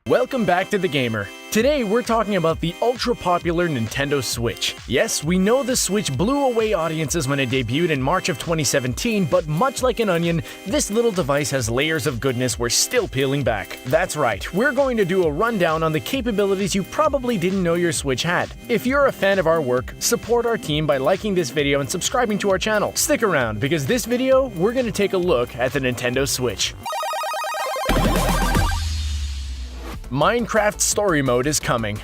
Welcome back to The Gamer. Today we're talking about the ultra-popular Nintendo Switch. Yes, we know the Switch blew away audiences when it debuted in March of 2017, but much like an onion, this little device has layers of goodness we're still peeling back. That's right, we're going to do a rundown on the capabilities you probably didn't know your Switch had. If you're a fan of our work, support our team by liking this video and subscribing to our channel. Stick around, because this video, we're going to take a look at the Nintendo Switch. Minecraft Story Mode is coming.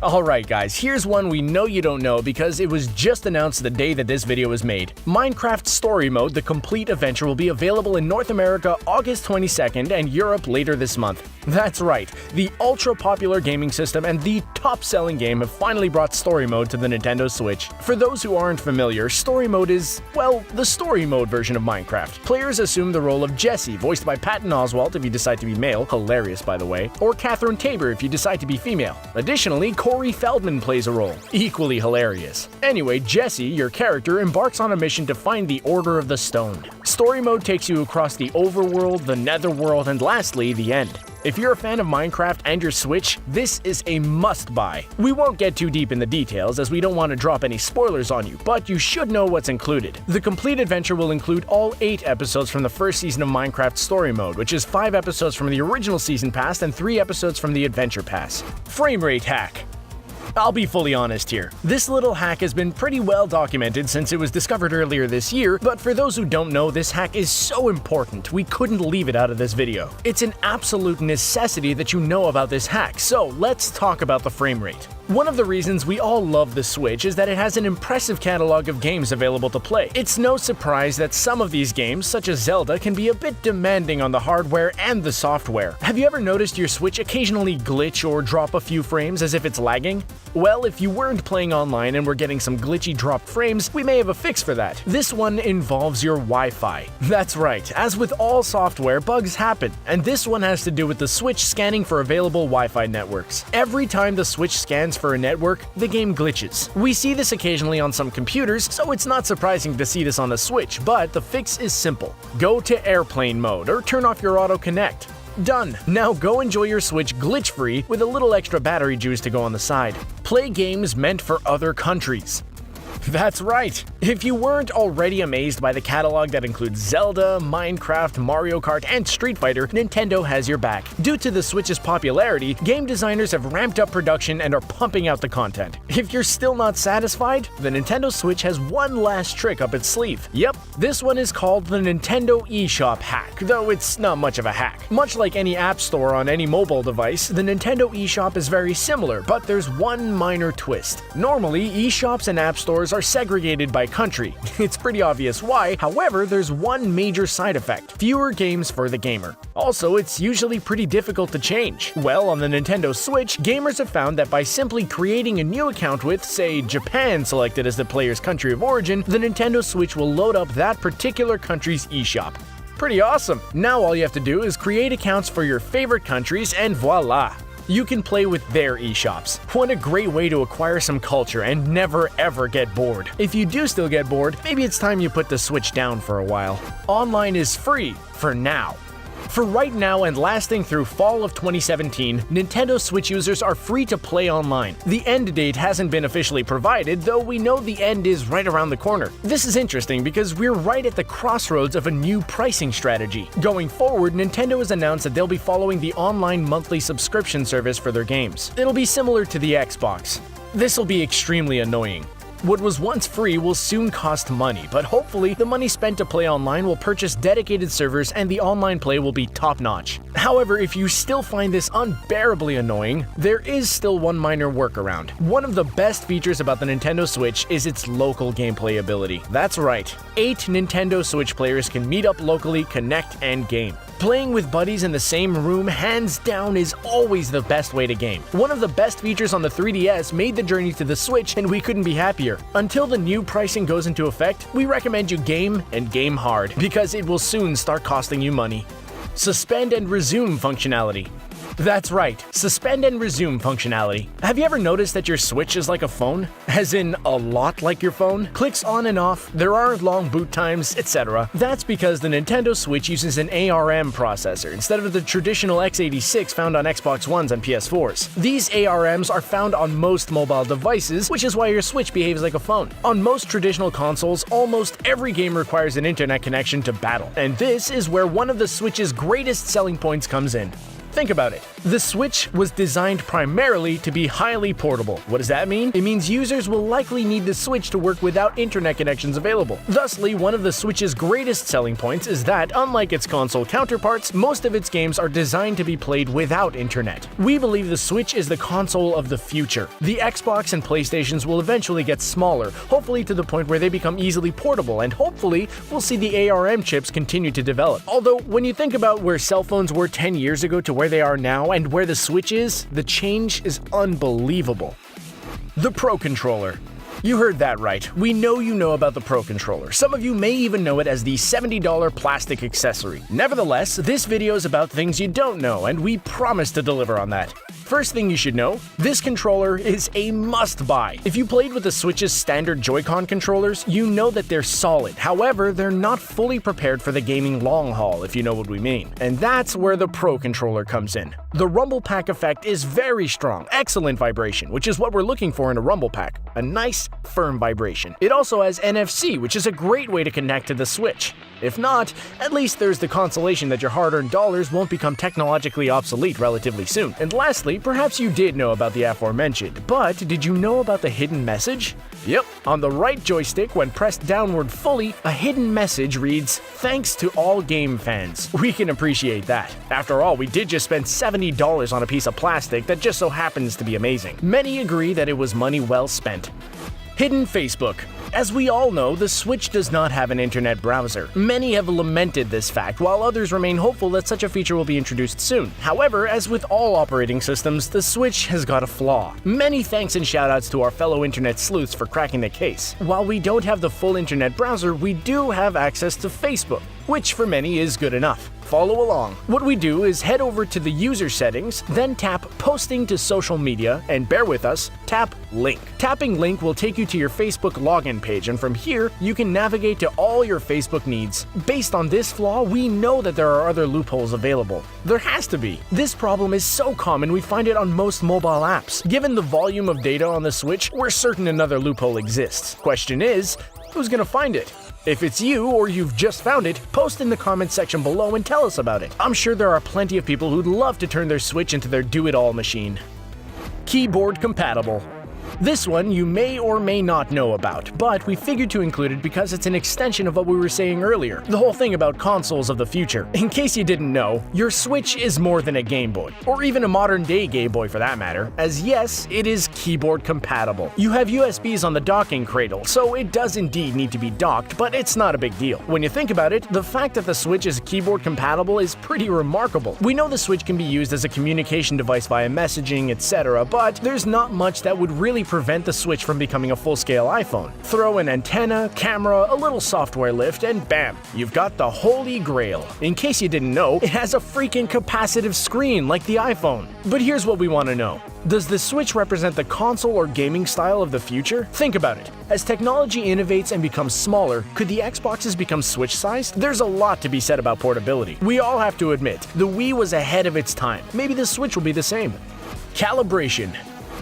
Alright guys, here's one we know you don't know because it was just announced the day that this video was made. Minecraft Story Mode, the complete adventure, will be available in North America August 22nd and Europe later this month. That's right, the ultra-popular gaming system and the top-selling game have finally brought Story Mode to the Nintendo Switch. For those who aren't familiar, Story Mode is, well, the Story Mode version of Minecraft. Players assume the role of Jesse, voiced by Patton Oswalt if you decide to be male, hilarious by the way, or Catherine Tabor if you decide to be female. Additionally, Corey Feldman plays a role, equally hilarious. Anyway, Jesse, your character, embarks on a mission to find the Order of the Stone. Story Mode takes you across the overworld, the netherworld, and lastly, the end. If you're a fan of Minecraft and your Switch, this is a must-buy. We won't get too deep in the details as we don't want to drop any spoilers on you, but you should know what's included. The complete adventure will include all 8 episodes from the first season of Minecraft Story Mode, which is 5 episodes from the original Season Pass and 3 episodes from the Adventure Pass. Frame rate hack. I'll be fully honest here. This little hack has been pretty well documented since it was discovered earlier this year, but for those who don't know, this hack is so important, we couldn't leave it out of this video. It's an absolute necessity that you know about this hack, so let's talk about the frame rate. One of the reasons we all love the Switch is that it has an impressive catalog of games available to play. It's no surprise that some of these games, such as Zelda, can be a bit demanding on the hardware and the software. Have you ever noticed your Switch occasionally glitch or drop a few frames as if it's lagging? Well, if you weren't playing online and were getting some glitchy dropped frames, we may have a fix for that. This one involves your Wi-Fi. That's right, as with all software, bugs happen, and this one has to do with the Switch scanning for available Wi-Fi networks. Every time the Switch scans for a network, the game glitches. We see this occasionally on some computers, so it's not surprising to see this on the Switch, but the fix is simple. Go to airplane mode or turn off your auto connect. Done! Now go enjoy your Switch glitch-free with a little extra battery juice to go on the side. Play games meant for other countries. That's right! If you weren't already amazed by the catalog that includes Zelda, Minecraft, Mario Kart, and Street Fighter, Nintendo has your back. Due to the Switch's popularity, game designers have ramped up production and are pumping out the content. If you're still not satisfied, the Nintendo Switch has one last trick up its sleeve. Yep, this one is called the Nintendo Eshop hack, though it's not much of a hack. Much like any app store on any mobile device, the Nintendo Eshop is very similar, but there's one minor twist. Normally, eShops and app stores are segregated by country. It's pretty obvious why, however, there's one major side effect: fewer games for the gamer. Also, it's usually pretty difficult to change. Well, on the Nintendo Switch, gamers have found that by simply creating a new account with, say, Japan selected as the player's country of origin, the Nintendo Switch will load up that particular country's eShop. Pretty awesome! Now all you have to do is create accounts for your favorite countries and voila! You can play with their eShops. What a great way to acquire some culture and never ever get bored. If you do still get bored, maybe it's time you put the Switch down for a while. Online is free for now. For right now and lasting through fall of 2017, Nintendo Switch users are free to play online. The end date hasn't been officially provided, though we know the end is right around the corner. This is interesting because we're right at the crossroads of a new pricing strategy. Going forward, Nintendo has announced that they'll be following the online monthly subscription service for their games. It'll be similar to the Xbox. This'll be extremely annoying. What was once free will soon cost money, but hopefully the money spent to play online will purchase dedicated servers and the online play will be top-notch. However, if you still find this unbearably annoying, there is still one minor workaround. One of the best features about the Nintendo Switch is its local gameplay ability. That's right, 8 Nintendo Switch players can meet up locally, connect, and game. Playing with buddies in the same room, hands down, is always the best way to game. One of the best features on the 3DS made the journey to the Switch, and we couldn't be happier. Until the new pricing goes into effect, we recommend you game and game hard, because it will soon start costing you money. Suspend and resume functionality. That's right, suspend and resume functionality. Have you ever noticed that your Switch is like a phone? As in, a lot like your phone? Clicks on and off, there aren't long boot times, etc. That's because the Nintendo Switch uses an ARM processor instead of the traditional x86 found on Xbox Ones and PS4s. These ARMs are found on most mobile devices, which is why your Switch behaves like a phone. On most traditional consoles, almost every game requires an internet connection to battle, and this is where one of the Switch's greatest selling points comes in. Think about it. The Switch was designed primarily to be highly portable. What does that mean? It means users will likely need the Switch to work without internet connections available. Thusly, one of the Switch's greatest selling points is that, unlike its console counterparts, most of its games are designed to be played without internet. We believe the Switch is the console of the future. The Xbox and PlayStations will eventually get smaller, hopefully to the point where they become easily portable, and hopefully we'll see the ARM chips continue to develop. Although, when you think about where cell phones were 10 years ago to where they are now and where the Switch is, the change is unbelievable. The Pro Controller. You heard that right. We know you know about the Pro Controller. Some of you may even know it as the $70 plastic accessory. Nevertheless, this video is about things you don't know, and we promise to deliver on that. First thing you should know, this controller is a must-buy. If you played with the Switch's standard Joy-Con controllers, you know that they're solid. However, they're not fully prepared for the gaming long haul, if you know what we mean. And that's where the Pro Controller comes in. The rumble pack effect is very strong, excellent vibration, which is what we're looking for in a rumble pack. A nice, firm vibration. It also has NFC, which is a great way to connect to the Switch. If not, at least there's the consolation that your hard-earned dollars won't become technologically obsolete relatively soon. And lastly, perhaps you did know about the aforementioned, but did you know about the hidden message? Yep, on the right joystick, when pressed downward fully, a hidden message reads, "Thanks to all game fans." We can appreciate that. After all, we did just spend $70 on a piece of plastic that just so happens to be amazing. Many agree that it was money well spent. Hidden Facebook. As we all know, the Switch does not have an internet browser. Many have lamented this fact, while others remain hopeful that such a feature will be introduced soon. However, as with all operating systems, the Switch has got a flaw. Many thanks and shoutouts to our fellow internet sleuths for cracking the case. While we don't have the full internet browser, we do have access to Facebook, which for many is good enough. Follow along. What we do is head over to the user settings, then tap Posting to Social Media, and bear with us, tap Link. Tapping Link will take you to your Facebook login page, and from here, you can navigate to all your Facebook needs. Based on this flaw, we know that there are other loopholes available. There has to be. This problem is so common we find it on most mobile apps. Given the volume of data on the Switch, we're certain another loophole exists. Question is, who's gonna find it? If it's you, or you've just found it, post in the comments section below and tell us about it. I'm sure there are plenty of people who'd love to turn their Switch into their do-it-all machine. Keyboard compatible. This one you may or may not know about, but we figured to include it because it's an extension of what we were saying earlier, the whole thing about consoles of the future. In case you didn't know, your Switch is more than a Game Boy, or even a modern-day Game Boy for that matter, as yes, it is keyboard compatible. You have USBs on the docking cradle, so it does indeed need to be docked, but it's not a big deal. When you think about it, the fact that the Switch is keyboard compatible is pretty remarkable. We know the Switch can be used as a communication device via messaging, etc., but there's not much that would really prevent the Switch from becoming a full-scale iPhone. Throw an antenna, camera, a little software lift, and bam, you've got the holy grail. In case you didn't know, it has a freaking capacitive screen like the iPhone. But here's what we want to know. Does the Switch represent the console or gaming style of the future? Think about it. As technology innovates and becomes smaller, could the Xboxes become Switch-sized? There's a lot to be said about portability. We all have to admit, the Wii was ahead of its time. Maybe the Switch will be the same. Calibration.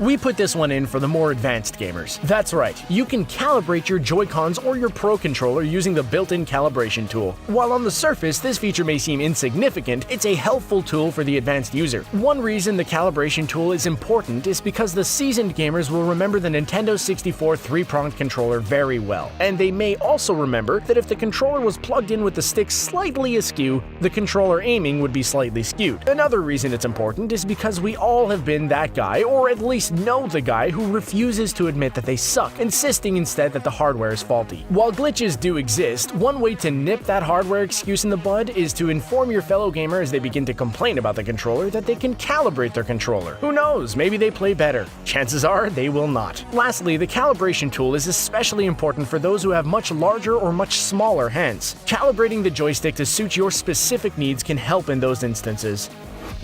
We put this one in for the more advanced gamers. That's right, you can calibrate your Joy-Cons or your Pro Controller using the built-in calibration tool. While on the surface this feature may seem insignificant, it's a helpful tool for the advanced user. One reason the calibration tool is important is because the seasoned gamers will remember the Nintendo 64 three-pronged controller very well, and they may also remember that if the controller was plugged in with the stick slightly askew, the controller aiming would be slightly skewed. Another reason it's important is because we all have been that guy, or at least know the guy who refuses to admit that they suck, insisting instead that the hardware is faulty. While glitches do exist, one way to nip that hardware excuse in the bud is to inform your fellow gamer as they begin to complain about the controller that they can calibrate their controller. Who knows, maybe they play better. Chances are they will not. Lastly, the calibration tool is especially important for those who have much larger or much smaller hands. Calibrating the joystick to suit your specific needs can help in those instances.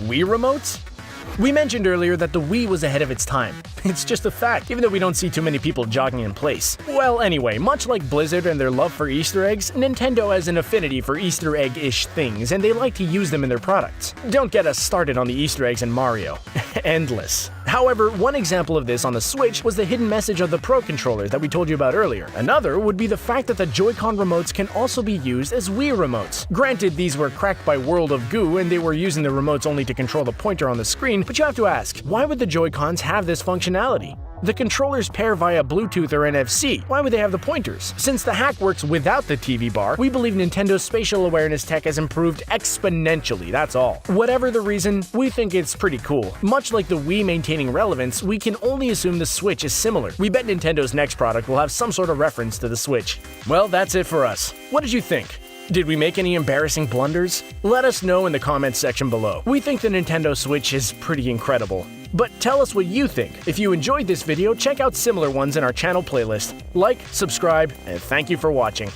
Wii remotes? We mentioned earlier that the Wii was ahead of its time. It's just a fact, even though we don't see too many people jogging in place. Well, anyway, much like Blizzard and their love for Easter eggs, Nintendo has an affinity for Easter egg-ish things, and they like to use them in their products. Don't get us started on the Easter eggs in Mario. Endless. However, one example of this on the Switch was the hidden message of the Pro controller that we told you about earlier. Another would be the fact that the Joy-Con remotes can also be used as Wii remotes. Granted, these were cracked by World of Goo and they were using the remotes only to control the pointer on the screen, but you have to ask, why would the Joy-Cons have this functionality? The controllers pair via Bluetooth or NFC. Why would they have the pointers? Since the hack works without the TV bar, we believe Nintendo's spatial awareness tech has improved exponentially, that's all. Whatever the reason, we think it's pretty cool. Much like the Wii maintaining relevance, we can only assume the Switch is similar. We bet Nintendo's next product will have some sort of reference to the Switch. Well, that's it for us. What did you think? Did we make any embarrassing blunders? Let us know in the comments section below. We think the Nintendo Switch is pretty incredible. But tell us what you think. If you enjoyed this video, check out similar ones in our channel playlist. Like, subscribe, and thank you for watching.